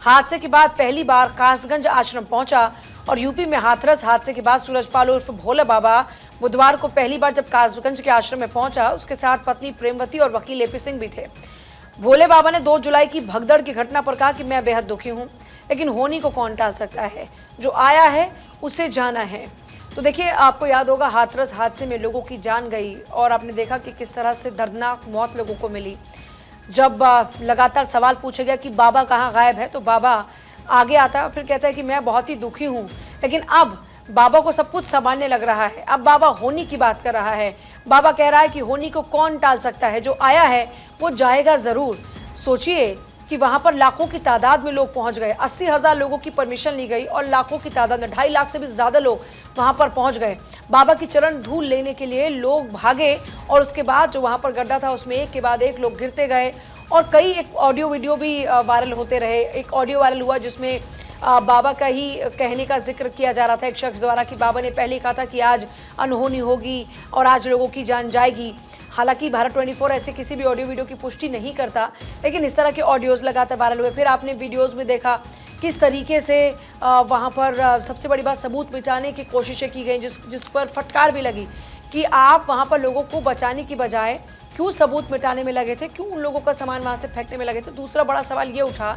हादसे के बाद पहली बार कासगंज आश्रम पहुंचा और यूपी में हाथरस हादसे के बाद सूरजपाल उर्फ भोले बाबा बुधवार को पहली बार जब कासगंज के आश्रम में पहुंचा, उसके साथ पत्नी प्रेमवती और वकील एपी सिंह भी थे। भोले बाबा ने 2 जुलाई की भगदड़ की घटना पर कहा कि मैं बेहद दुखी हूं, लेकिन होनी को कौन टाल सकता है, जो आया है उसे जाना है। तो देखिए, आपको याद होगा हाथरस हादसे में लोगों की जान गई और आपने देखा कि किस तरह से दर्दनाक मौत लोगों को मिली। जब लगातार सवाल पूछा गया कि बाबा कहाँ गायब है, तो बाबा आगे आता है और फिर कहता है कि मैं बहुत ही दुखी हूँ, लेकिन अब बाबा को सब कुछ सामान्य लग रहा है। अब बाबा होनी की बात कर रहा है। बाबा कह रहा है कि होनी को कौन टाल सकता है, जो आया है वो जाएगा जरूर। सोचिए कि वहां पर लाखों की तादाद में लोग पहुंच गए, 80,000 लोगों की परमिशन ली गई और लाखों की तादाद में 2.5 लाख से भी ज्यादा लोग वहां पर पहुंच गए। बाबा की चरण धूल लेने के लिए लोग भागे और उसके बाद जो वहां पर गड्ढा था उसमें एक के बाद एक लोग गिरते गए और कई एक ऑडियो वीडियो भी वायरल होते रहे। एक ऑडियो वायरल हुआ जिसमें बाबा का ही कहने का जिक्र किया जा रहा था एक शख्स द्वारा कि बाबा ने पहले कहा था कि आज अनहोनी होगी और आज लोगों की जान जाएगी। हालांकि भारत 24 ऐसे किसी भी ऑडियो वीडियो की पुष्टि नहीं करता, लेकिन इस तरह के ऑडियोज लगातार वायरल हुए। फिर आपने वीडियोस में देखा किस तरीके से वहां पर सबसे बड़ी बात सबूत मिटाने की कोशिशें की गई, जिस पर फटकार भी लगी कि आप वहां पर लोगों को बचाने की बजाय क्यों सबूत मिटाने में लगे थे, क्यों उन लोगों का सामान वहां से फेंकने में लगे थे। दूसरा बड़ा सवाल ये उठा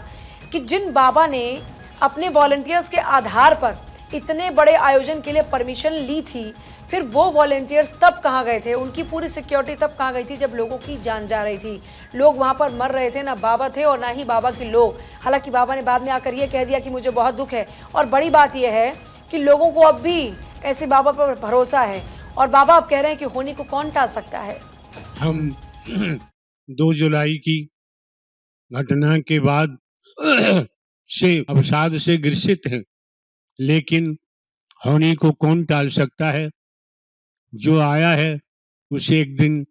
कि जिन बाबा ने अपने वॉलंटियर्स के आधार पर इतने बड़े आयोजन के लिए परमिशन ली थी, फिर वो वॉलंटियर्स तब कहाँ गए थे, उनकी पूरी सिक्योरिटी तब कहाँ गई थी जब लोगों की जान जा रही थी। लोग वहां पर मर रहे थे, ना बाबा थे और ना ही बाबा के लोग। हालांकि बाबा ने बाद में आकर ये कह दिया कि मुझे बहुत दुख है, और बड़ी बात यह है कि लोगों को अब भी ऐसे बाबा पर भरोसा है और बाबा अब कह रहे हैं कि होनी को कौन टाल सकता है। हम 2 जुलाई की घटना के बाद से अवसाद से ग्रसित हैं, लेकिन होनी को कौन टाल सकता है। जो आया है उसे एक दिन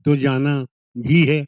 तो जाना भी है।